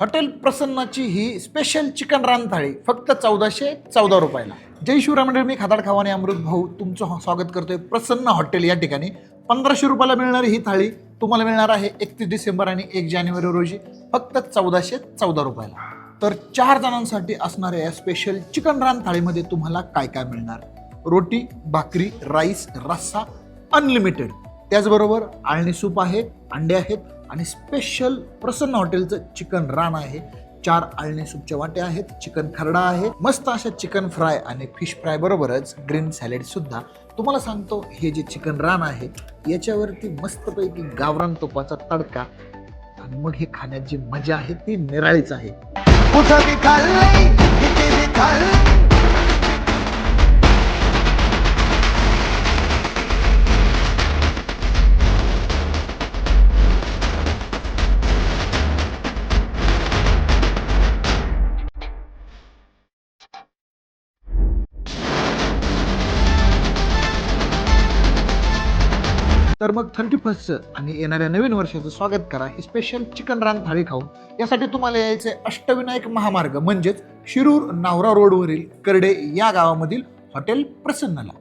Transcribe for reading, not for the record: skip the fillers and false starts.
Hotel प्रसन्नाची ही special chicken रान थाळी फक्त 1414 रुपयाला. जय शिवराय मंडळी, मी खादाड खावा आणि अमृत भाऊ तुमचं स्वागत करतोय प्रसन्न हॉटेल या ठिकाणी. 1500 रुपयाला मिळणारी ही थाळी तुम्हाला मिळणार आहे 31 डिसेंबर आणि 1 जानेवारी रोजी फक्त 1414 रुपयाला. तर 4 जणांसाठी असणाऱ्या या स्पेशल चिकन रान थाळीमध्ये तुम्हाला काय काय मिळणार? रोटी, भाकरी, राईस, रस्सा अनलिमिटेड, त्याचबरोबर आळणी सूप आहे, अंडे आहेत आणि स्पेशल प्रसन्न हॉटेलचं चिकन रान आहे. 4 आळणी सूपच्या वाट्या आहेत, चिकन खरडा आहे, मस्त अशा चिकन फ्राय आणि फिश फ्राय बरोबरच ग्रीन सॅलेड सुद्धा. तुम्हाला सांगतो, हे जे चिकन रान आहे याच्यावरती मस्तपैकी गावरान तुपाचा तडका आणि मग हे खाण्याची जी मजा आहे ती निराळीच आहे. तर मग 31st आणि येणाऱ्या नवीन वर्षाचं स्वागत करा ही स्पेशल चिकन रान थाळी खाऊन. यासाठी तुम्हाला यायचे अष्टविनायक महामार्ग म्हणजेच शिरूर नावरा रोडवरील करडे या गावामधील हॉटेल प्रसन्नला.